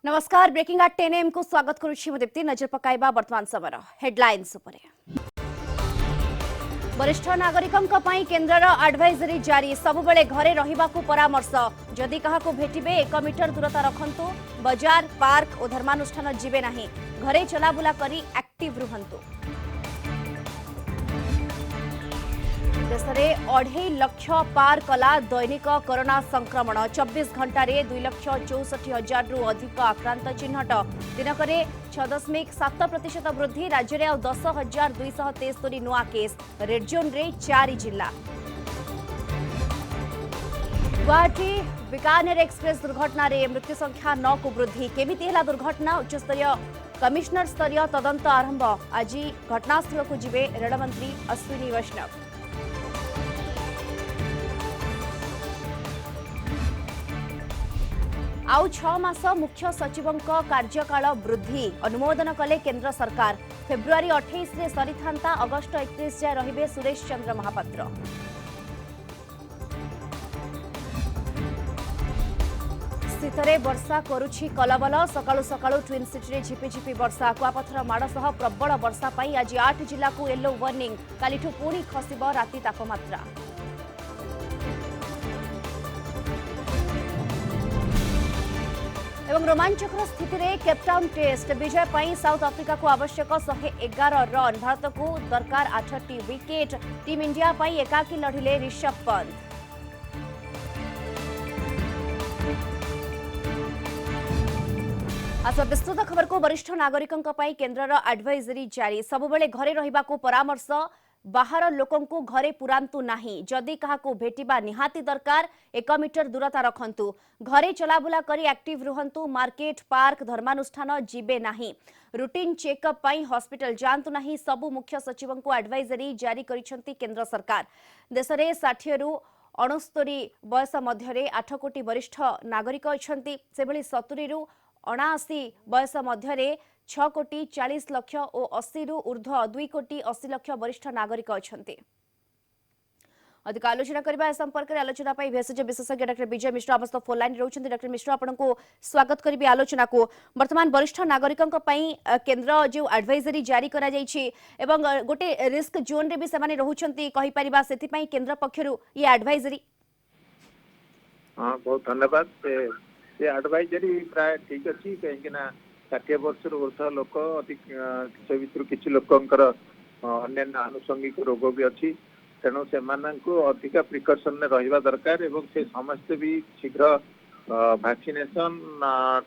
नमस्कार breaking eight 10 AM को स्वागत करुछि मु दीप्ति नजर पकाइबा वर्तमान समय हेडलाइंस उपरे वरिष्ठ नागरिकंक पई केंद्रर एडवाइजरी जारी सबुबेले घरे रहिबाकू परामर्श जदि काहाकू भेटिबे 1 मीटर दूरता रखंतु बाजार पार्क और धर्मानुष्ठान जिबे नाही घरे चलाबुला करी एक्टिव रुहंतु देश में 2.5 लाख पार कला दैनिक कोरोना संक्रमण 24 घंटा 2,64,000 रु अधिक आक्रांत चिन्हट दिनक 6.7% वृद्धि राज्य में 10,273 नुआ केस रेड जोन रे 4 जिला गुवाहाटी बीकानेर एक्सप्रेस दुर्घटना रे मृत्यु संख्या 9 को वृद्धि केमिति हेला दुर्घटना उच्चस्तरीय कमिश्नर स्तरीय तदंत आरंभ आज घटनास्थल को जिबे रेलमंत्री अश्विनी वैष्णव आउ 6 मास मुख्य सचिवों कार्यकाल वृद्धि अनुमोदन कले केंद्र सरकार फेब्रुआरी 28 रे सरीथांता अगस्ट 31 जाए रहिबे सुरेश चंद्र महापात्र स्थितरे वर्षा करुछि कलबल सकाळु सकाळु ट्विन सिटी रे झिपिझिपि वर्षा कुआपथर माड़ सह प्रबल वर्षा पाई आज 8 जिला को येलो वार्निंग कालिठु पुणी खसिब राति तापमात्रा एवं रोमांचकर स्थिति रे केपटाउन टेस्ट विजय पाई साउथ अफ्रीका को आवश्यक 111 रन भारत को दरकार 8टी विकेट टीम इंडिया पाई एकाकी लढ़िले ऋषभ पंत आज विस्तृत खबर को वरिष्ठ नागरिकों केन्द्रर एडवाइजरी जारी सबुबेले घरे रहिबाकू परामर्श बाहर लोकंकु घरे पुरांतु नाही जदि काहाकू भेटिबा निहाती दरकार 1 मीटर दूरता रखंतु घरे चलाबुला करी एक्टिव रुहंतु मार्केट पार्क धर्मानुष्ठान जिबे नाही रूटीन चेकअप पाई हॉस्पिटल जांतु नाही सबु मुख्य सचिवों को एडवाइजरी जारी करिसंती केंद्र सरकार देश में 60 रु 69 बयस मध्य 8 कोटी वरिष्ठ नागरिक अछंती सेभली 70 रु 79 बयस मध्य 6 कोटी 40 लाख और 80 रु ऊर्ध्व 2 कोटी 80 लाख वरिष्ठ नागरिक अछंती अधिक आलोचना करबा संपर्क में आलोचना पाई भेषज विशेषज्ञ डॉक्टर विजय मिश्र आमस्त फोन लाइन रहउछंती डॉक्टर मिश्र आपनको स्वागत करबी आलोचना को वर्तमान वरिष्ठ नागरिकों केंद्र जो एडवाइजरी जारी करा जायछि एवं गोटे रिस्क जोन रे भी सेमाने रहउछंती कहि परिबा सेति पई केंद्र पक्षरु ये एडवाइजरी हां बहुत धन्यवाद ये एडवाइजरी प्राय ठीक अछि कहिकिना 60 वर्ष ऊर्ध लोक से भर किसी लोकंकर अन्य आनुषंगिक रोग भी अच्छी तेणु से अधिका प्रिकसन रहा दरकार एवं से समस्ते भी शीघ्र वैक्सीनेशन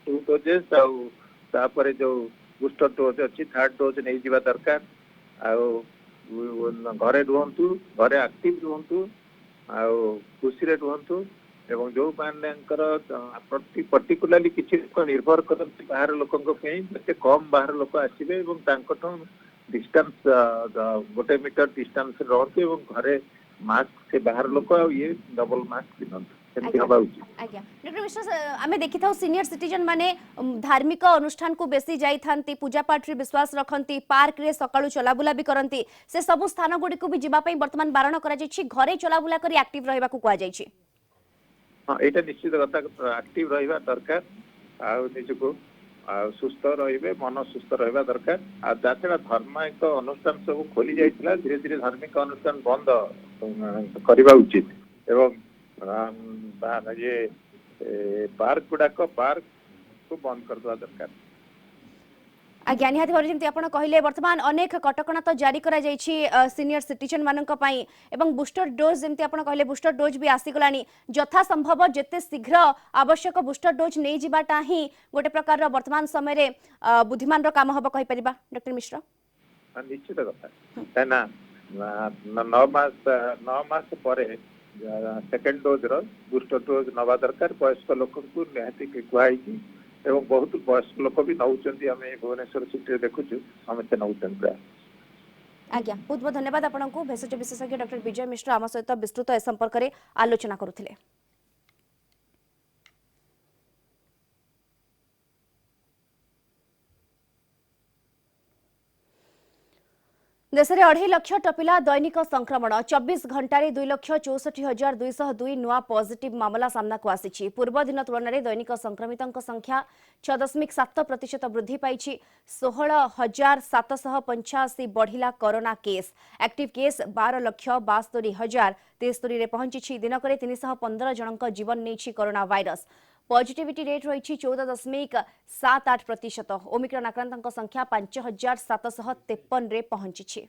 2 डोजेस आउे जो बूस्टर डोज अच्छी 3rd डोज नहीं जावा दरकार घरे रुहतु घरे एक्टिव रुहतु खुशी रुहतु एवं जो मानकर पर्टिकुलाली किसी लोक निर्भर करते बाहर लोकों कम बाहर लोक आसवे डिस्टेंस 1 मीटर डिस्टेंस रहतु एवं घरे मास्क से बाहर लोक ये डबल मास्क पिंधतु डॉक्टर मिश्र आमे देखि थाउ सीनियर सिटीजन माने धार्मिक अनुष्ठान को बेसी जाई थांती पूजा पाठ रे विश्वास रखंती पार्क रे सकाळु चलाबुला भी करंती से सब स्थान गुडी को भी जिबा पई वर्तमान बारण करा जायछि घरे चलाबुला करी एक्टिव रहबा को कुआ जायछि हाँ यहाँ निश्चित कथा एक्टिव रहा दरकार को सुस्थ रे मन सुस्थ रहा दरकार छड़ा धार्मिक अनुष्ठान सब खोली जाइए धीरे धीरे धार्मिक अनुष्ठान बंद करने उचित एवं ये पार्क गुड़ाक पार्क को बंद करदे दरकार आज्ञा निहाती भाव जमी आप कहले वर्तमान अनेक कटकणा तो जारी करा जायछि सीनियर सिटीजन मानक पई एवं बूस्टर डोज जमी आप कहले बूस्टर डोज भी आसीगलानी यथा संभव जेते शीघ्र आवश्यक बूस्टर डोज नहीं जिबाटा ही गोटे प्रकार वर्तमान समय रे बुद्धिमान रो काम हबो कहि परिबा डॉक्टर मिश्र निश्चित कथा ना 9 मास परे सेकंड डोज रो बूस्टर डोज नवा दरकार वयस्क लोक को निहाती कुआई एवं बहुत वयस्क लोक भी नौचंती आम भुवनेश्वर सिटी देखु समस्या नौचन प्राय आज्ञा बहुत बहुत धन्यवाद आपको भेषज विशेषज्ञ डॉक्टर विजय मिश्र आम सहित विस्तृत ए संपर्क में आलोचना करुथिले। देश में 2.5 लाख टपिला दैनिक संक्रमण 24 घंटे 2,64,202 नुआ पॉजिटिव मामला सामना को आसी। पूर्व दिन तुलन में दैनिक संक्रमितों संख्या 6.7% वृद्धि पाई। 16,785 बढ़िला कोरोना केस। एक्टिव केस 12,72,073 पहुंची। दिनक 315 जनक जीवन नहीं कोरोना वायरस। पॉजिटिविटी रेट रही 14.78%। ओमिक्रॉन आक्रांतों संख्या 5,753 रे पहुंची।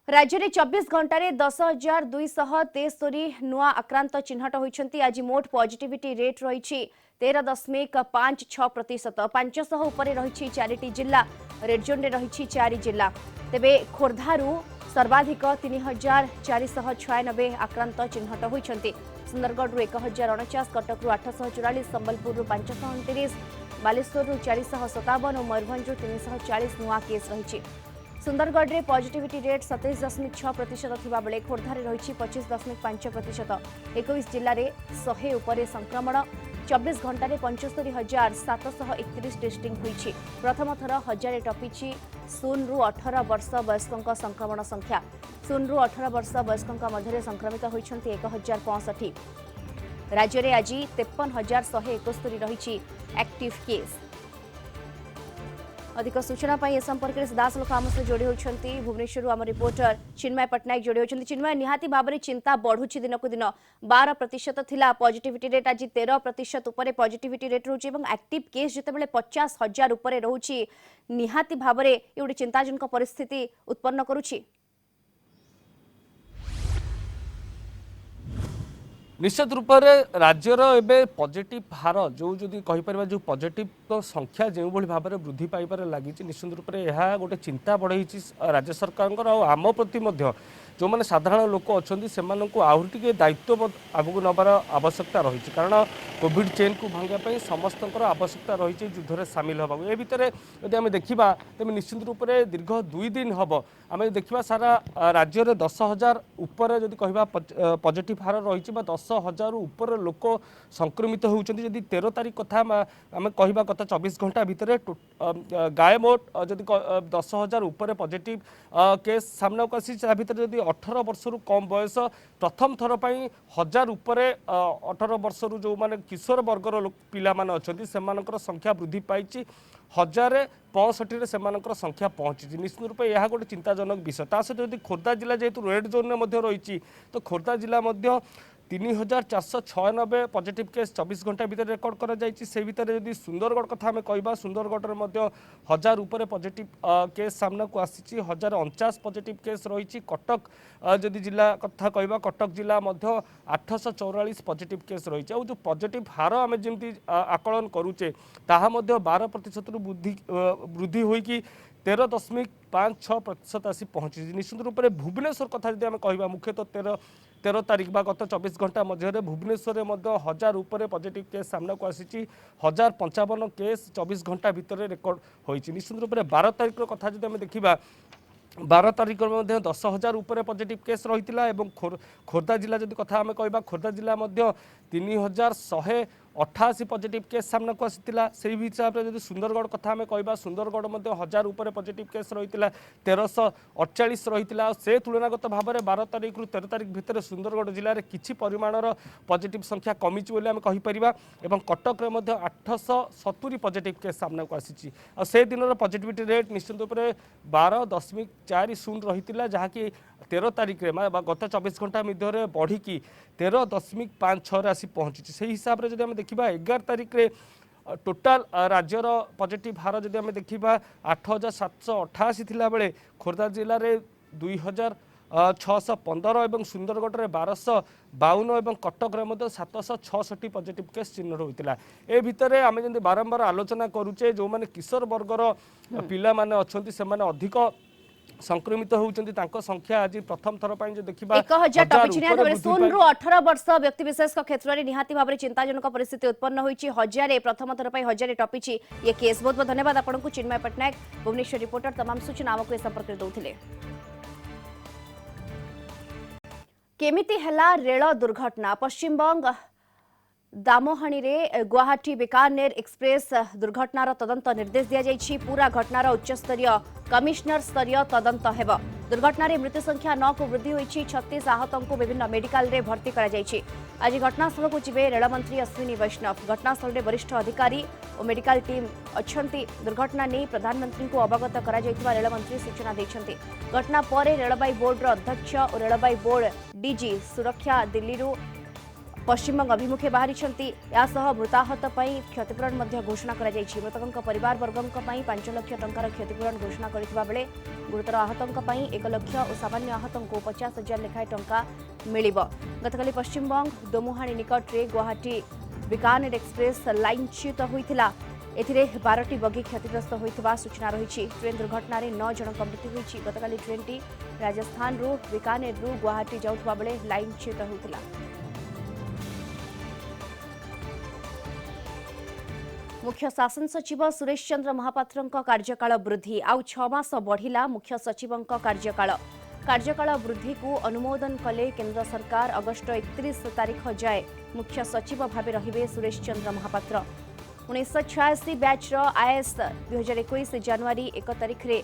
राज्य में 24 घंटे 10,273 नुआ आक्रांत चिन्हट होती। आज मोट पॉजिटिविटी रेट रही 13.56%। 500 उपर रही 4टी जिला। रेड जोन में रही 4 जिला। तेबे खोर्धारू सर्वाधिक 3,496 आक्रांत चिन्हट होती। सुंदरगढ़ 1,049, कटक 844, संबलपुर 529, बालेश्वर 457 और मयूरभंज 340 नुआ केस रही। सुंदरगढ़ में पॉजिटिविटी रेट 27.6% थिबा बेले खोर्धारे रही 25.5%। 21 जिले में 100 उपरे संक्रमण। 24 घंटे 75,731 टेस्टिंग हुई। प्रथम थर 1000 टपी 0 ରୁ 18 वर्ष वयस्कों संक्रमण संख्या। 0 ରୁ 18 वर्ष वयस्कों मध्य संक्रमित होती 1,065। राज्य में आज 53,171 रही एक्टिव केस। अधिक सूचना ए संपर्क में सीधासलख आम सहित जोड़ी होती भुवनेश्वर आम रिपोर्टर चिन्मय पट्टनायक जोड़ी होती। चिन्मय, निहाती भाव में चिंता बढ़ुची दिन को दिन। 12% थिला पॉजिटिविटी रेट, आज 13% उपरे पॉजिटिविटी रेट रोचे। एक्टिव केस जितेबाला 50,000 उपरे रोचे, निहाती भाव में ये गोटे चिंताजनक परिस्थिति उत्पन्न करुछि। निश्चित रूप से राज्यर एवं पॉजिटिव हार जो जदि कहीपर जो पॉजिटिव संख्या जो भाव में वृद्धि पाइबार लगी, निश्चित रूप से यह गोटे चिंता बढ़ई राज्य सरकार आम प्रति जो मैंने साधारण लोक अच्छा से आहरी टे दायित्व आगू नबार आवश्यकता रही। कारण कोविड चेन को भांगापी समस्त आवश्यकता रही युद्ध में सामिल होगा। ए भितर यदि आम देखा तेज निश्चित रूप से दीर्घ 2 दिन हम आम देखा सारा राज्य में 10,000 उपर जदि कह पॉजिटिव हार रही 10,000 उपर लोक संक्रमित होती। 13 तारीख कथा आम कह गत 24 घंटा भितर गाय मोट जदि 10,000 उपर पॉजिटिव केस सामना को आसी भितर जदि 18 वर्ष कम बयस प्रथम थर पर 1000 उपर 18 वर्ष जो माने किशोर वर्गर पिला माने अछंती सेमानकर संख्या वृद्धि पाई 1065 सेमानकर संख्या पहुंची। निश्चित रूप से यह गोटे चिंताजनक विषय। ता सहित यदि खोर्धा जिला जेहेतु रेड जोन में रही तो खोर्धा जिला 3,496 पॉजिटिव केस 24 घंटा भितर रेकर्ड करा जायछि। से भितर यदि सुंदरगढ़ कथा आम कहबा सुंदरगढ़ में 1000 उपर पॉजिटिव केस सामना को आसी 1049 पॉजिटिव केस रही। कटक जदि जिला कथा कहबा कटक जिला 844 पॉजिटिव केस रही। जो पॉजिटिव हार आम जमी आकलन करुचे ताहा 12% वृद्धि होइकी 13.56% आसी पहुंची। निश्चित रूप से भुवनेश्वर कथा जब आम कहबा मुख्यतः 13 तारीख बा गत 24 घंटा मध्य भुवनेश्वर में 1000 उपर पॉजिटिव केस सामना को आसी 1055 केस 24 घंटा भितर रेकर्ड होती। निश्चित रूप से 12 तारीख कथा जब आम देखा 12 तारीख में 10,000 उपर पॉजिटिव केस रही। खोर्धा जिला जब कथा आम कहबा खोर्धा जिला 3,188 पॉजिटिव केस सामना को आसाला। से हिसाब से जब सुंदरगढ़ कथा आम कहबा सुंदरगढ़ 1000 उपर पॉजिटिव केस रही 1348 रही। से तुलनागत भाव में 12 तारीख रु 13 तारीख भितर सुंदरगढ़ जिले में किसी परिमाणर पॉजिटिव संख्या कमिची बोली आम कहीपर। कटक में 870 पॉजिटिव केस सामना को आसी। से दिन पॉजिटिविटी रेट निश्चित रूप से 12.40 रही जहाँकि 13 तारीख में गत 24 घंटा मध्य बढ़ी 13.56 आसी पहुंची। से हिसाब से जब देखा 11 तारीख में टोटाल राज्यर पॉजिटिव हार जब आम देखा 8,788 थिला बेले खोर्धा जिले में 2,615 और सुंदरगढ़ में 1,252 और कटक में 766 पॉजिटिव केस चिन्ह होता। ए भितर आम जब बारंबार आलोचना करुचे जो माने किशोर वर्गर पिला माने अछंती से माने अधिक संक्रमित होउचंती तांको संख्या आज प्रथम थर जो देखा 1000 टपी 0 ରୁ 18 वर्ष व्यक्ति विशेष क्षेत्र में निहाती भाव में चिंताजनक परिस्थिति उत्पन्न होती। 1000 प्रथम थर पर 1000 टपी ये केस। बहुत बहुत धन्यवाद आपको चिन्मय पट्टनायक भुवनेश्वर रिपोर्टर तमाम सूचना आमको ए संपर्क में दौथिले। केमिति हला रेल दुर्घटना पश्चिमबंग दामोहाणी रे गुवाहाटी बीकानेर एक्सप्रेस दुर्घटनार तदंत निर्देश दिया जायछि। पूरा घटनार उच्चस्तरीय कमिशनर स्तरीय तदंत हेब। दुर्घटना रे मृत्यु संख्या 9 को वृद्धि होईछि। 36 आहतों को विभिन्न मेडिकल रे भर्ती करा जायछि। आज घटनास्थल को जिबे रेलमंत्री अश्विनी वैष्णव। घटनास्थल रे वरिष्ठ अधिकारी और मेडिकल टीम अछंती। दुर्घटना नहीं प्रधानमंत्री को अवगत करा जायथिबा रेलमंत्री सूचना दैछंती। घटना पर रेलबाई बोर्ड अध्यक्ष और रेलबाई बोर्ड डीजी सुरक्षा दिल्ली पश्चिमबंग अभिमुखे बाहरी मृताहत क्षतिपूरण घोषणा मृतकों परिवार वर्गों 5 लाख टंकार क्षतिपूरण घोषणा करथिबा बेले गुरुतर आहतों 1 लाख और सामान्य आहतों को 50,000 लेखाएं टंका मिलिब। गतकाली पश्चिमबंग दोमुहाणी निकट में गुवाहाटी बीकानेर एक्सप्रेस लाइनच्युत होइथिला। एथिरे 12टी बगी क्षतिग्रस्त होइथिबा सूचना रही। ट्रेन दुर्घटना रे 9 जनक मृत्यु होइछि। गतकाली ट्रेनटी राजस्थान रु बीकानेर रु गुवाहाटी जाउथबा बेले लाइनच्युत होइथिला। मुख्य शासन सचिव सुरेश चंद्र महापात्र कार्यकाल वृद्धि आउ 6 मास बढ़िला। मुख्य सचिव कार्यकाल वृद्धि को अनुमोदन कले केंद्र सरकार। अगस्ट 31 तारीख जाए मुख्य सचिव भावे रहिबे सुरेश चंद्र महापात्र। 1986 बैच आईएएस 2021 जनवरी 1 तारीख रे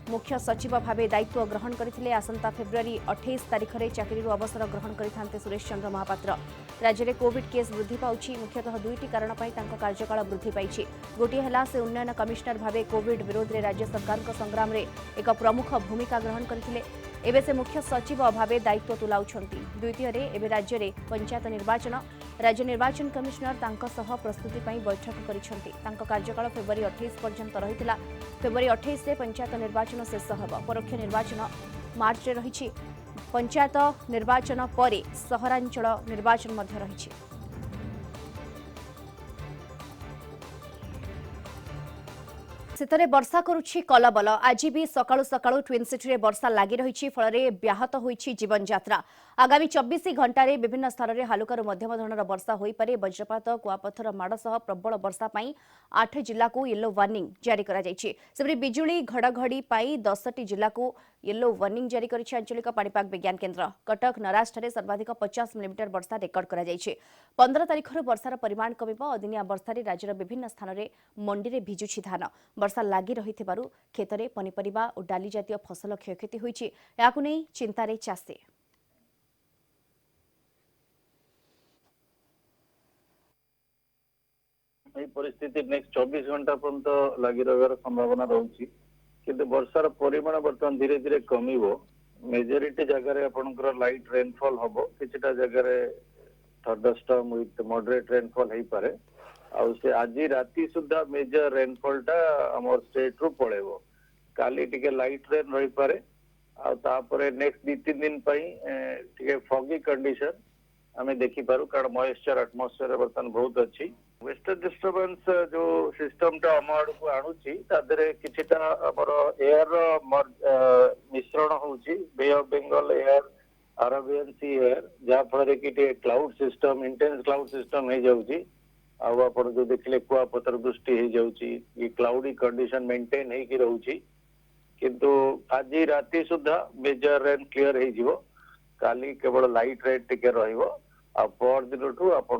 मुख्य सचिव भावे दायित्व ग्रहण करथिले। आसंता फेब्रुआरी 28 तारीख रे चाकरी अवसर ग्रहण करिथांते सुरेश चंद्र महापात्र। राज्य में कोविड केस वृद्धि पाउछि। मुख्यतः 2टी कारण पई तांको कार्यकाल वृद्धि पाइछि। गोटे हला से उन्नयन कमिश्नर भावे कोविड विरोध रे राज्य सरकार को संग्राम रे एक प्रमुख भूमिका ग्रहण करथिले। एबे से मुख्य सचिव भावे दायित्व तुलाउछंती। द्वितीय रे एबे राज्य रे पंचायत निर्वाचन राज्य निर्वाचन कमिश्नर तांको सह प्रस्तुति पई बैठक करिसंती। तांको कार्यकाल फेब्रुआरी 28 पर्यंत रहितला। फेब्रुआरी 28 से पंचायत निर्वाचन शेष हब। परोक्ष निर्वाचन मार्च रे रहिछि। पंचायत निर्वाचन परे सहरांचल निर्वाचन मध्य रहिछि। शीतरे वर्षा करुछि कलबल। आज भी सकाळु सकाळु ट्विन सिटी रे वर्षा लागि रहिछि। फଳରେ व्याहत होइछि जीवन यात्रा। आगामी 24 घंटारे विभिन्न स्थान रे हालुकारू मध्यम धरणर वर्षा होई पारे। वज्रपात कुआपथर माड़ सह प्रबल वर्षा पई 8 जिल्ला को येलो वार्निंग जारी करा जायछि। सेबरी बिजुली घड़घड़ी पई 10टी जिल्ला को येलो वार्निंग जारी करिछि आंचलिक पाणीपाग विज्ञान केंद्र। कटक नराज ठारे सर्वाधिक 50 मिलीमीटर वर्षा रेकर्ड करा जायछि। 15 तारिख रो वर्षार परिमाण कमिब। अदिनिया वर्षारे राज्यर विभिन्न स्थान रे मंडी रे भिजुछि धान। वर्षा लागि रहिथिबारु खेतरे पनिपरिबा और डाली जातीय फसल क्षयक्षति होइछि। याकु नै चिंतारे चाषी। परिस्थिति नेक्स्ट 24 घंटा पर्यंत लगी रही संभावना रही किंतु वर्षार परिमाण बर्तमान धीरे धीरे कमिबो। मेजोरिटी जगह आपनकर लाइट रेनफॉल हबो। किछटा जगह थंडरस्टॉर्म विथ मॉडरेट रेनफॉल हेई पारे। आउ से आज राति सुधा मेजर रेनफॉल टा हमर स्टेट रु पळेबो। काली टिके लाइट रेन रही पारे। आ तापरे नेक्स्ट 2-3 दिन पई टिके फॉगी कंडीशन हमें देखि पारु कारण मॉइस्चर एटमॉस्फेयर बर्तमान बहुत अच्छी। वेस्टर्न डिस्टर्बेंस जो सिस्टम टा हमर को आणुची तादरे किछटा हमर एयर मिश्रण होउची। Bay of Bengal air Arabian sea air जा फरे कि cloud system intense cloud system हे जाउची। आउ आपण जो देखले कुआपथर वृष्टि हे जाउची। ये क्लाउडी कंडीशन मेंटेन हे कि रहउची किंतु आज राति सुधा मेजर रेन क्लियर हे जिवो। काली केवल लाइट रेड टिके रहिबो। आ पर दिन ठू आपण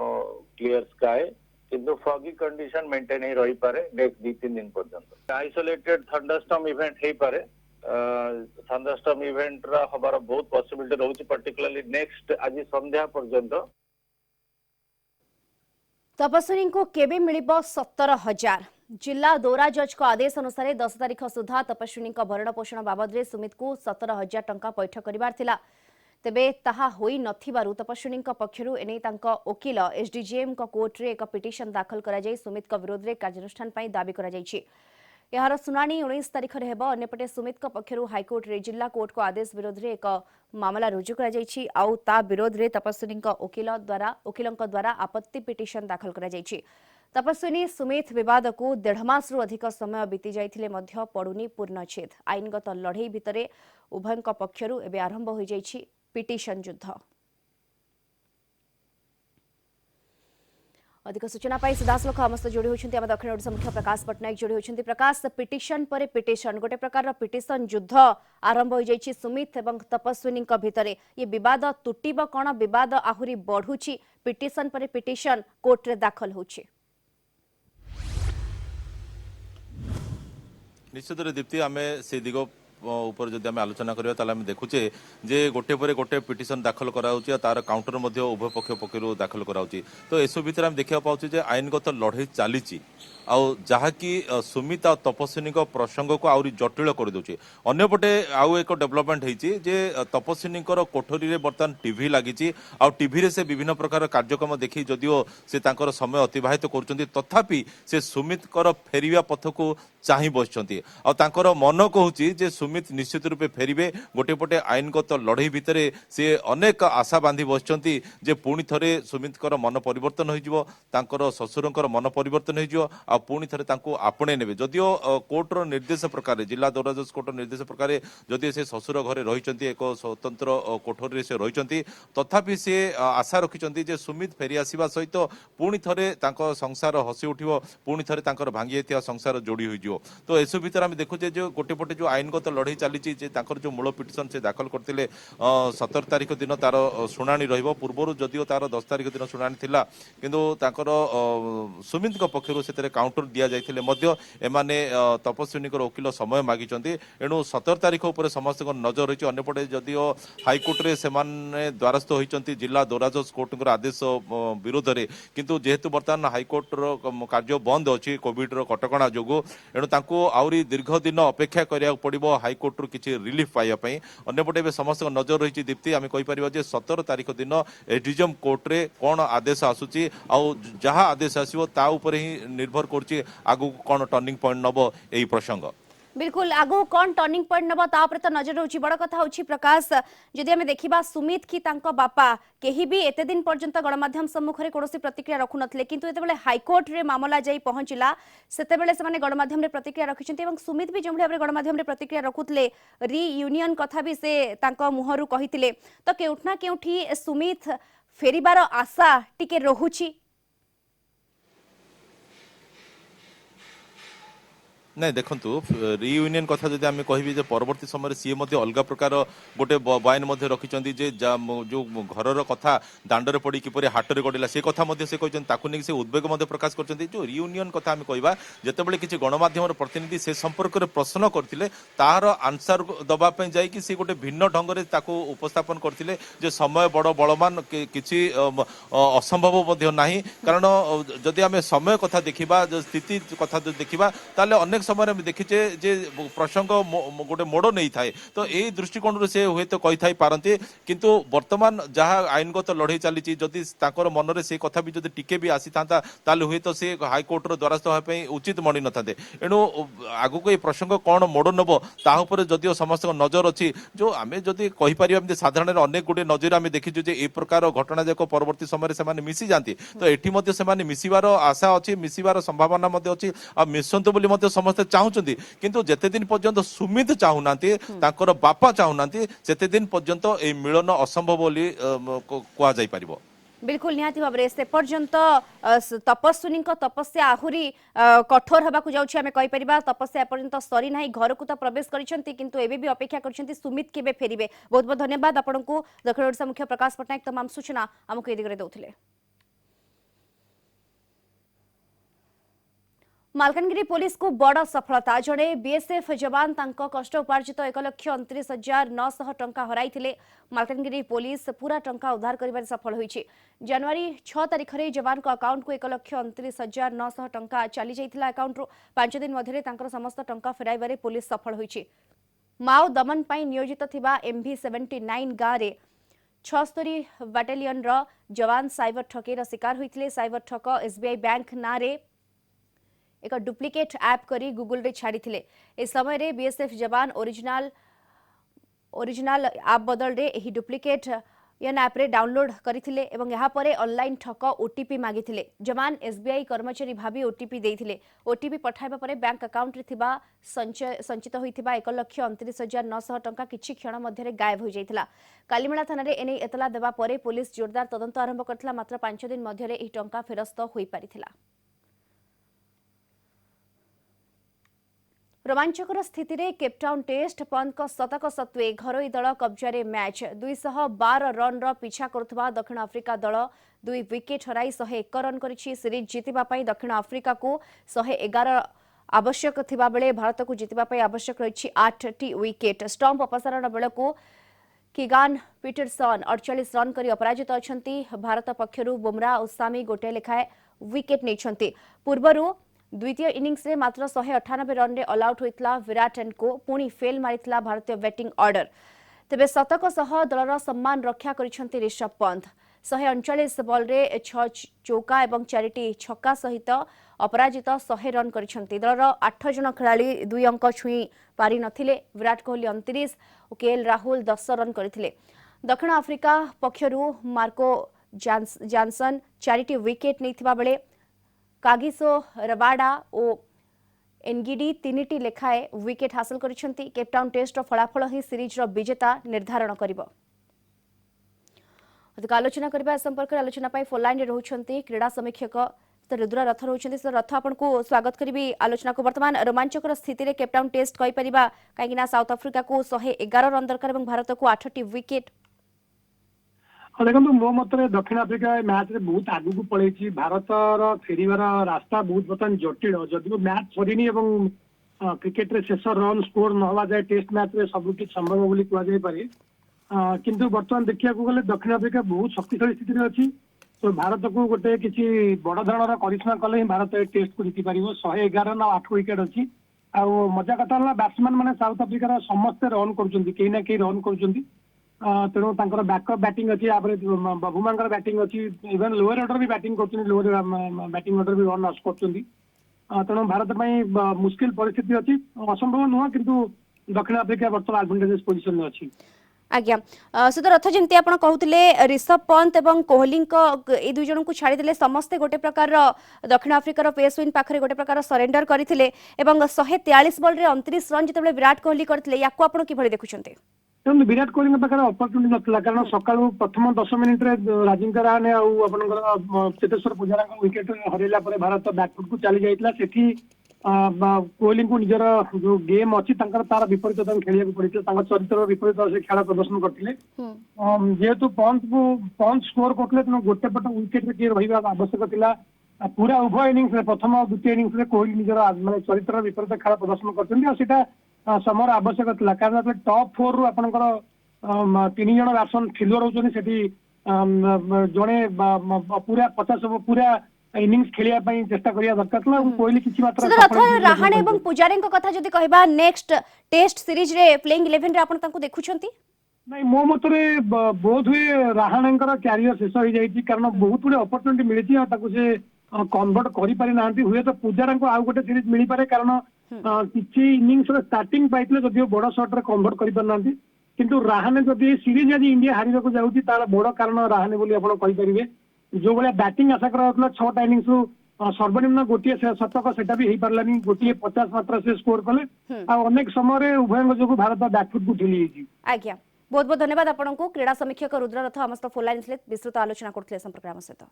क्लियर स्काई किंतु फॉगी कंडीशन मेंटेन हे रही पारे नेक्स्ट 2-3 दिन पर्यंत। आइसोलेटेड थंडरस्टॉर्म इवेंट हे पारे। थंडरस्टॉर्म इवेंट रा हबार बहुत पॉसिबिलिटी रहउची पर्टिकुलरली नेक्स्ट आज संध्या पर्यंत। तपस्विनी को केबे मिलिबो 17,000। जिला दौरा जज को आदेश अनुसार 10 तारिख सुधा तपस्विनी भरण पोषण बाबद रे सुमित को 17,000 टंका पैठ करिवार थिला। तेबे ताहा होई नथिबारु तपस्विनी पक्षरु एने तांको वकील एसडीजीएम को कोर्ट रे एक पिटिशन दाखल करा जाई सुमित विरोध रे कार्यानुष्ठान पई दाबी करा जाईछि। यार सुनानी 19 तारिख रे हेबो। अन्यपटे सुमित पक्षरु हाईकोर्ट रे जिला कोर्ट को आदेश विरोध रे एक मामला रुजु करा जाईछि। आउ ता विरोध रे तपस्विनी वकीलंक द्वारा आपत्ति पिटिशन दाखल करा जाईछि। तपस्विनी सुमित विवाद को 1.5 मास रु अधिक समय बीती जाइथिले मध्य पडुनी पूर्णछेद। आईनगत लड़ई भितरे उभयंक पक्षरु एबे आरंभ होई जाईछि पिटिशन युद्ध। अधिक सूचना पाई सीधासलख आम सहित जोड़ी होती दक्षिण ओडिशा मुख्य प्रकाश पट्टनायक जोड़ी होती। प्रकाश, पिटिशन पर पिटिशन गोटे प्रकार पिटिशन युद्ध आरंभ हो जाइए सुमित और तपस्विनी भितर ये बद तुटब कौन बद आहरी बढ़ुची पिटिशन पर पिटिशन कोर्ट रे दाखल होची। निश्चित दीप्ति आम से दिग ऊपर जब आम आलोचना करा देखुचे जे गोटे पर गोटे पिटिशन दाखल कराऊँच तार काउंटर उभय पक्ष पक्षर दाखल कराऊँच। तो एसबू भितर आम देखा पाचे आईनगत लड़े चली जहाँकि सुमित आ तपस्विनी प्रसंग को आहरी जटिल कर दूचे। अंपटे आउ एक डेवलपमेंट होती जे तपस्विनी कोठरी बर्तमान टीवी लगी टीवी से विभिन्न प्रकार कार्यक्रम देखी जदिओ से तांकर समय अतिबाहित कर तथापि से सुमित फेरिया पथ को चाह बसଛନ୍ତି ଆଉ ତାଙ୍କର ମନ କହୁଛି ଯେ ସୁମିତ ନିଶ୍ଚିତ ରୂପେ ଫେରିବେ। ଗୋटे ପଟେ ଆଇନଗତ ଲଢ଼େଇ ଭିତରେ ସେ ଅନେକ ଆଶା ବାନ୍ଧି ବସିଛନ୍ତି ଯେ ପୁଣି ଥରେ ସୁମିତଙ୍କର ମନ ପରିବର୍ତ୍ତନ ହୋଇଯିବ, ତାଙ୍କର ଶ୍ୱଶୁରଙ୍କର ମନ ପରିବର୍ତ୍ତନ ହୋଇଯିବ ଆଉ ପୁଣି ଥରେ ତାଙ୍କୁ ଆପଣେଇ ନେବେ। ଯଦିଓ କୋର୍ଟର ନିର୍ଦ୍ଦେଶ ପ୍ରକାରେ ଜିଲ୍ଲା ଦୌରା ଜଜ୍ କୋର୍ଟର ନିର୍ଦ୍ଦେଶ ପ୍ରକାରେ ଯଦି ସେ ଶ୍ୱଶୁର ଘରେ ରହିଛନ୍ତି ଏକ ସ୍ୱତନ୍ତ୍ର କୋଠରୀରେ ସେ ରହିଛନ୍ତି ତଥାପି ସେ ଆଶା ରଖିଛନ୍ତି ଯେ ସୁମିତ ଫେରି ଆସିବା ସହିତ ପୁଣି ଥରେ ତାଙ୍କ ସଂସାର ହସି ଉଠିବ, ପୁଣି ଥରେ ତାଙ୍କର ଭାଙ୍ଗି ଯାଇଥିବା ସଂସାର ଯୋଡ଼ି ହୋଇଯିବ। तो एसबू भितर आम देखुचे जो गोटे पटे जो आईनगत लड़े चली जो मूल पिटिशन से दाखल करते 17 तारिख दिन तार शुणाणी पूर्वर जदिओ तार 10 तारिख दिन शुणाणी थिला किंतु ताकर सुमित पक्षर से काउंटर दि जाते एमाने तपस्विनी वकिल समय मागी एणु 17 तारिख उपर समस्त नजर रही। अंपटे जदिओ हाइकोर्टे से द्वारस्थ होती जिला दौरा जज कोर्ट आदेश विरोध में किंतु जेहेतु बर्तमान हाइकोर्टर कार्य बंद अच्छी कोविड कटकणा जो एणु आहरी दीर्घ दिन अपेक्षा करा पड़ो हाइकोर्ट रु किसी रिलीफ पाइबापी। अंपटे समस्त नजर रही दीप्ति आम कहीपर 17 तारिख दिन एडिजम कोर्ट रे कौन आदेश आसूची जहाँ आदेश आसो ता उपरे ही निर्भर कर आगु कौन टर्निंग पॉइंट नब यही प्रसंग। बिल्कुल आगो कौन टर्निंग पॉइंट नब तापर तो नजर होची। बड़ कथा होची प्रकाश जदि आम देखा सुमित की तांको बापा केही भी एते दिन पर्यंत गणमाध्यम सम्मुख में कौन प्रतिक्रिया रखु नथिले किंतु एते बेले हाइकोर्ट रे मामला जाई पहुंचला सेते बेले से गणमाध्यम रे प्रतिक्रिया रखिछन्ते एवं सुमित भी जो भाव गणमाध्यम रे प्रतिक्रिया रखुतले रीयूनियन कथा भी से तांको मुहरु कहितले तो केउठना केउठी सुमित फेरिबार आशा टिके रहुची। नहीं देखु रियूनियन कथा जब आम कह परवर्ती समय सी अलग प्रकार गोटे बयान रखिंट जो घर कथा दांडे पड़ी किपर हाटरे गड़ला से कथा से कहते से उद्वेग प्रकाश कर जो रियूनियन कथा आम कहवा जितेबाला किसी गणमाध्यम प्रतिनिधि से संपर्क में प्रश्न करते तार आंसर दवाई जाकि सी गोटे भिन्न ढंग से उपस्थापन करते समय बड़ बलवान किसी असंभव ना कारण जदि आम समय कथा देखा स्थिति कथा देखा अनेक समय देखीचे जे प्रसंग गोटे मोड़ नहीं थाए तो यही दृष्टिकोण से हुए तो कही थाई पारती किंतु वर्तमान जहाँ आईनगत लड़े चली जदि मन में से कथा भी जदि टिके भी आसी था हुए तो से हाइकोर्टर द्वारस्थ होगापी उचित मणि न था एणु आगु को ये प्रसंग कौन मोड़ नब तापर जदिओ समस्त नजर अच्छी जो आम जदि कहीपर साधारण अनेक गुटे नजर आम देखीचु जे ए प्रकार घटना जाक परवर्ती समय से मिसी जाती तो ये मिसिबार आशा अच्छी मिसिबार संभावना अच्छी आ मिशंतु बोली समस्त चाहूँगी किंतु जेते दिन पर्यंत सुमित चाहूना तांकर बापा चाहूना सेते दिन पर्यंत ए मिलन असंभव बोली कह जाई परिबो। बिल्कुल निहाती भाव से पर्यंत तपस्विनी तपस्या आहरी कठोर होगाकू जाउछि आमे कहि परिबा तपस्या पर्यंत सरी नाही घर को तो प्रवेश करिसेंती किंतु एबे भी अपेक्षा करिसेंती सुमित केबे फेरिबे। बहुत बहुत धन्यवाद आपनकू दक्षिण ओडिशा मुख्य प्रकाश पट्टनायक तमाम सूचना हमकु ए दिगरे दउथिले। मालकानगिरी पुलिस को बड़ सफलता जड़े बीएसएफ जवान तांको कष्ट उपार्जित 1,29,900 टंका हराइथिले। मालकानगिरी पुलिस पूरा टंका उद्धार करिबार सफल होईछि। जनवरी 6 तारिख रे जवान को अकाउंट को 1,29,900 टंका चली जाइथिला अकाउंट रो 5 दिन मध्यरे तांकर समस्त टंका फेराइबारे पुलिस सफल होईछि। माओ दमन पई नियोजित थिबा MV79 गाँ रे 76 बाटालियन रो जवान साइबर ठकेर शिकार होइथिले। साइबर ठक SBI बैंक ना रे एक डुप्लिकेट ऐप करी गूगल रे छाड़ी थिले। इस समय रे बीएसएफ जवान ओरिजिनल ऐप बदल रे एही डुप्लिकेट यन ऐप रे डाउनलोड करथिले एवं यहाँ पर ऑनलाइन ठक ओटीपी मागिथिले। जवान एसबीआई कर्मचारी भाभी ओटीपी देइथिले। ओटीपी पठाइबा परे बैंक अकाउंट रे थिबा संचित होइथिबा 1,29,900 टंका किछि क्षण मध्यरे गायब हो जाइथिला। कालीमेला थाना रे एने एतला देबा परे पुलिस जोरदार तदंत आरंभ करथिला। मात्र 5 दिन मध्यरे एही टंका फेरस्त होई पारिथिला। रोमांचकर स्थिति रे केपटाउन टेस्ट पंत शतक सत्वे घरोई दल कब्जारे मैच 212 रन रो पीछा करुवा दक्षिण आफ्रिका दल 2 विकेट हराई 101 रन करिछि। सीरीज जीतिबा पई दक्षिण आफ्रिका को 111 आवश्यक थिबा बेले भारत को जीतिबा पई आवश्यक रहिछि 8टी विकेट। स्टंप अपसारण बेलको किगान पीटरसन 48 रन करी अपराजित अछंती। भारत पक्षरु बुमरा और सामी गोटे लेखाए विकेट नेछंती। पूर्वरु द्वितीय इनिंग्स रे मात्र 198 रन रे ऑल आउट होइतला विराट एंड को पुणी फेल मारितला भारतीय बैटिंग ऑर्डर। तेबे शतक सह दलर सम्मान रक्षा करिसंती ऋषभ पंत। 139 बॉल रे 6 चौका एवं 4टी छक्का सहित अपराजित 100 रन करिसंती। दलर 8 जन खेलाड़ी 2 अंक छुई पारि नथिले। विराट कोहली 29 और केएल राहुल 10 रन करथिले। दक्षिण आफ्रिका पक्षरु मार्को जानसन 4टी विकेट नैथिबा बेले कागिसो रबाडा और एनगिडी 3टी लेखाए विकेट हासिल करिसंती। केपटाउन टेस्ट फलाफल ही सीरीज रो विजेता निर्धारण करिवो। अधिक आलोचना करबा संपर्क आलोचना पाई फोन लाइन रे रहउछंती क्रीडा समीक्षक रुद्र रथ रहउछंती। सर रथ आपन को स्वागत करबी आलोचना को। वर्तमान रोमांचकर स्थिति रे केपटाउन टेस्ट कहि परिबा काइकिना साउथ अफ्रीका को 111 रन दरकार एवं भारत को 8टी विकेट। देखो मो मत दक्षिण आफ्रिका मैच रे बहुत आगू पलैछि। भारतर फेरिबार रास्ता बहुत बर्तमान जटिल जदि मैच सरीनी और क्रिकेट रे शेष रन स्कोर न हवा जाए टेस्ट मैच रे सब किछ संभव बोली कुआ जाय पारे। किंतु बर्तमान देखिया को गले दक्षिण आफ्रिका बहुत शक्तिशाली स्थिति रे अछि। तो भारत को गोटे किछि बड़ धरणर करिश्मा कले भारत टेस्ट को जीति पारिबो। 111 ना 8 विकेट अछि। आ मजा कथा ना बैट्समैन माने साउथ अफ्रिका समस्त रन करूछंती केही ना केही रन करूछंती। तेणु बैकअप बैटिंग अच्छी बबुमा बैटिंग अच्छी इवन लोअर ऑर्डर भी बैटिंग कर लोअर बैटिंग ऑर्डर भी रन कर तेणु भारत मुश्किल परिस्थिति अच्छी असंभव नुह किंतु दक्षिण आफ्रिका बर्तमान एडवांटेजेस पोजिशन अच्छी। आज्ञा सुधर रथ जमती आप कहते ऋषभ पंत और कोहली ए दुई जन को छाड़ीदे समस्ते गोटे प्रकार दक्षिण आफ्रिकार पेस विन पाखे गोटे प्रकार सरेंडर करते 143 बॉल रे 29 रन जो विराट कोहली करते या कि देखुंटे। विराट कोहली पाखे अपरच्युनिटी नथिला कारण सकाळू प्रथम 10 मिनिट रे राजिंका रहाणे आ चेतेश्वर पुजारा विकेट हरैला परे भारत बैकफुट को चली जाइतला। सेठी कोहली को निजर जो गेम अच्छी तार विपरीत खेलिया पड़ता चरित्र विपरीत से खेल प्रदर्शन करते। जेहेतु पंत स्कोर करते तेणु गोटे पट विकेट किए रहा आवश्यक थिला। पूरा उभय इनिंग्स प्रथम और द्वितीय इनिंग्स कोहली निजर माने चरित्र विपरीत खेल प्रदर्शन करते समय आवश्यक था कारण टॉप 4 रु आपंकर 3 जन बैट्समैन फिल्डर होती जड़े पूरा 50 पूरा इनिंग्स खेलिया चेष्टा करिया दरकार था। कोहली किछि मात्रा रहाणे एवं पुजारी कथा जदि कहबा नेक्स्ट टेस्ट सीरीज रे प्लेइंग 11 रे आपण तांको देखुछंती नहीं मो मतरे बोध हुए रहाणेंकर कैरियर शेष हो जाइछि कारण बहुत गुडे अपॉर्चुनिटी मिलिछि ताको से कन्वर्ट करि पारि नांती। हुए तो पुजारा को आउ गोटे सीरीज मिली पारे कारण किछि इनिंग्स रे स्टार्टिंग पाइतले जदियो बड़ शॉट रे कन्वर्ट करि पारनांती किंतु रहाणे जदि सीरीज आज इंडिया हारिबा को जाउछि तार बड़ कारण रहाणे बोली आपण कहि परिबे। जो भाया बैटिंग आशा करा 6टा इनिंग्स रु सर्वनिम्न गोटे शतक सेटा भी हो पारानी गोटे 50 मात्रा से स्कोर कले अनेक समय उभय जो भारत बैकफुट को ठेली। आज्ञा बहुत बहुत धन्यवाद आपको। क्रीड़ा समीक्षक रुद्र रथ आम फोन लाइन विस्तृत आलोचना करते संपर्क सहित।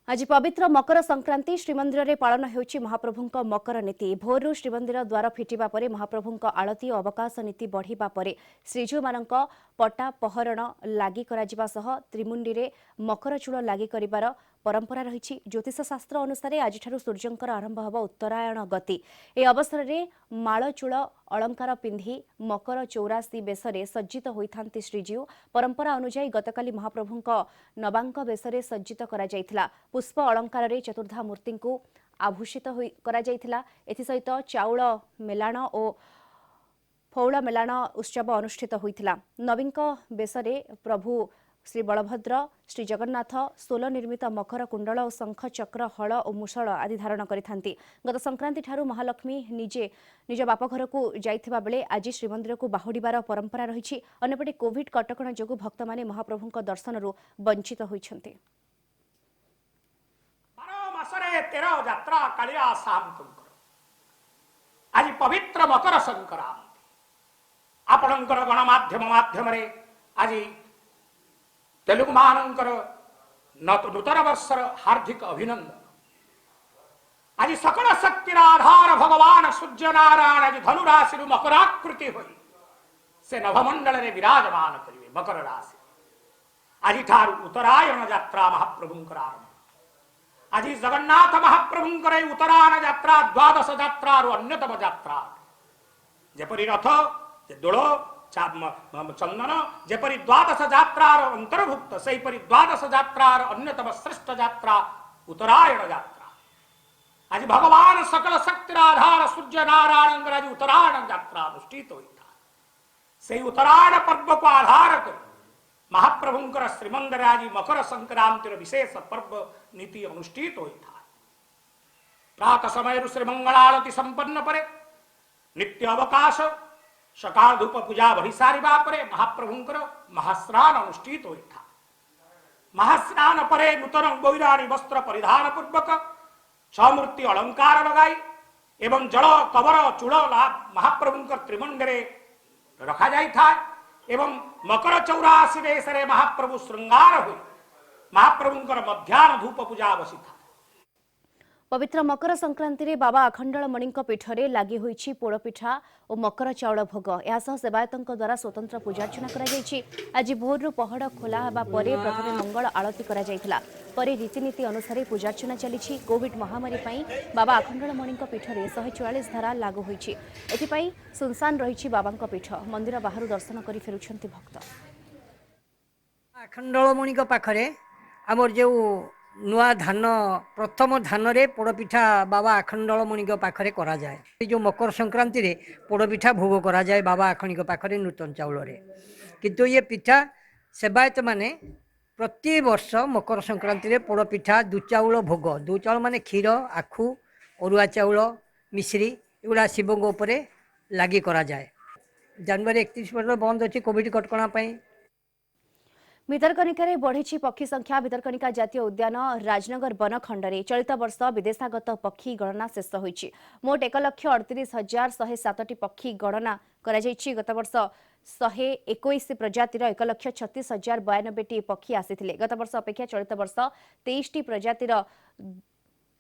आज पवित्र मकर संक्रांति श्रीमंदिर में पालन होउछि महाप्रभुंक मकर नीति। भोरु श्रीमंदिर द्वार फिटिबा परे महाप्रभुंक आळती और अवकाश नीति बढ़िबा परे श्रीजू मानक पटा पहरण लागि कराजिबा सह त्रिमुंडी रे मकर चूड़ लागि करिबार परंपरा रही। ज्योतिष शास्त्र अनुसार आज सूर्यंकर आरंभ हब उत्तरायण गति। ए अवसर में मालचूल अलंकार पिंधि मकर 84 बेसरे सज्जित होइथांती श्रीजीउ। परंपरा अनुसार गतकाली महाप्रभुंक नवांक बेसरे सज्जित करा जायथिला। पुष्प अलंकार रे चतुर्धा मूर्ति को आभूषित करा जायथिला। एथि सहित चाउल मेलाण और फौला मेलाण उत्सव अनुष्ठित होइथिला। नवींक बेसरे प्रभु श्री बलभद्र श्री जगन्नाथ सोल निर्मित मकर कुंडल और शंख चक्र हल और मुसल आदि धारण करिथांती। गत संक्रांति ठारू महालक्ष्मी निज बापघर को जाइथिबा बेले आज श्रीमंदिर को बाहुड़ीबार परंपरा रही। अन्यपटे कोविड कटकणा जोगु भक्त माने महाप्रभुଙ୍କ दर्शनरू वंचित होइछन्ते। 12 मासरे 13 यात्रा कालिया सामकंकर आज पवित्र मकर संक्रांति आपणकर गणमाध्यम माध्यम आज तेलुगु मानकर नूतन वर्षर हार्दिक अभिनंदन। आज सकल शक्तिर आधार भगवान सूर्य नारायण आज धनुराशि मकराकृति होई से नभमंडल रे विराजमान करिवे मकर राशि। आज ठारू उत्तरायण यात्रा महाप्रभुंकर आरंभ। आज जगन्नाथ महाप्रभुंकर उत्तरायण यात्रा द्वादश यात्रा अन्यतम यात्रा जेपरी रथ दोल चंदन जेपरी द्वादश यात्रार अंतर्भुक्त सेपरी द्वादश यात्रार अन्यतम श्रेष्ठ यात्रा उत्तरायण यात्रा। आज भगवान सकल शक्तिर आधार सूर्य नारायण आज उत्तरायण यात्रा अनुष्ठित होता से उत्तरायण पर्व को आधार कर महाप्रभुंकर श्रीमंदिर आज मकर संक्रांतिर विशेष पर्व नीति अनुष्ठित होता। प्रातः समय श्रीमंगलारती संपन्न परे नित्य अवकाश सकाल धूप पूजा बढ़ी सारिबा परे महाप्रभुंकर महास्नान अनुष्ठित होता। महास्नान परे नूतन बैराणी वस्त्र परिधान पूर्वक छमूर्ति अलंकार लगाई एवं जल कवर चूड़ महाप्रभुंकर त्रिमंडरे रखा जाई था एवं मकर चौरासी बेसरे महाप्रभु श्रृंगार हुई महाप्रभुंकर मध्याह्न धूप पूजा बसी था। पवित्र मकर संक्रांति रे बाबा अखंडलमणि पीठरे लगी होईछि पोड़पिठा और मकर चाउल भोग। यासह सेवायतों द्वारा स्वतंत्र पूजार्चना करा जायछि। आज भोर पहड़ खोला हेबा परे प्रथमे मंगल आरती करा जायथिला। परे रीतिनीति अनुसार पूजार्चना चली। कोविड महामारी पई बाबा अखंडलमणि पीठरे 144 धारा लागू होईछि। एथिपई सुनसान रहिछि बाबांक पीठ। मंदिर बाहर दर्शन करि फेरुछन्ति भक्त। अखंडलमणि पाखरे आमर जो नुआ धान प्रथम धान रे पोड़पिठा बाबा अखंडलमणि पाखरे करा जाए। जो मकर संक्रांति रे पोड़पिठा भोग करा जाए बाबा अखंडी पाखरे नूतन चाउल रे। किंतु ये पिठा सेवायत माने प्रति वर्ष मकर संक्रांति रे पोड़पिठा दु चाउल भोग दु चाउल माने क्षीर आखु अरुआ चाउल मिश्री एगुड़ा शिवंग उपरे लागी करा जाए। जनवरी 31 पर्यंत बंद अच्छी कोविड कटकणा पाई। भितरकनिका बढ़ी पक्षी संख्या। भितरकनिका जातीय उद्यान राजनगर बनखंडरे चलित वर्ष विदेशागत पक्षी गणना शेष होईछि। मोट 1,38,107 पक्षी गणना करा जायछि। गत वर्ष 121 प्रजातिर 1,36,092 पक्षी आसिथिले। गत वर्ष अपेक्षा चलित वर्ष 23 प्रजातिर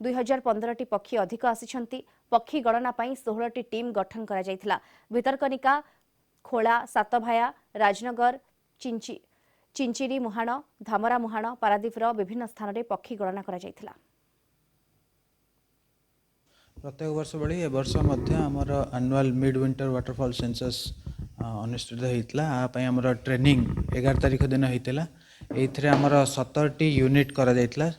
2015 पक्षी अधिक आसिछन्ति। पक्षी गणना पई 16 टीम गठन करा जायथिला। भितरकनिका खोला सातभाया राजनगर चिंचिरी मुहाण धामरा मुहाण पारादीपर विभिन्न स्थान में पक्षी गणना करा जायथिला। प्रत्येक वर्ष भली ए वर्ष मध्य हमर annual mid winter waterfowl census अनुष्ठित होइतला। आ पई हमर ट्रेनिंग 11 तारिख दिन होइतला। एथरे हमर 17टी यूनिट करा जायतला।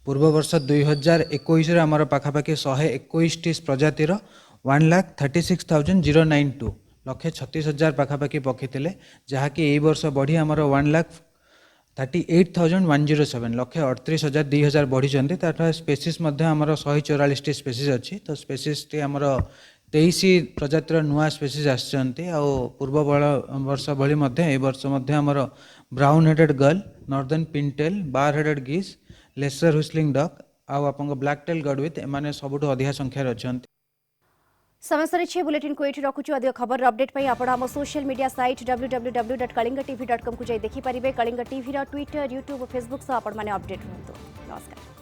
पूर्व वर्ष 2021 रे हमर पाखापाखि 121 प्रजातिर 1,36,092 1,36,000 पाखापाखि पक्षी थे जहाँकि यही वर्ष बढ़ी आमर 1,38,107 1,38,000 बढ़ी स्पेसीस आमर 144 स्पेसीस अच्छी। तो स्पेसीस टी आमर 23 प्रजातिर नुआ स्पेसीस आसचंती। आ पूर्व वर्ष भली ए वर्ष आमर brown headed girl northern Pintail bar headed गीस लेसर हुइसलिंग डक आपन ब्लैक टेल गडविथ एमाने सबुठु अधिक संख्यार अछंती। समय सरी बुलेटिन को ये रखुचु। अधिक खबर अपडेट पर आप सोशल मीडिया साइट www.kalingatv.com को जाई देखि परिबे। Kalinga TV Twitter YouTube Facebook से आपण माने अपडेट होंतु। नमस्कार।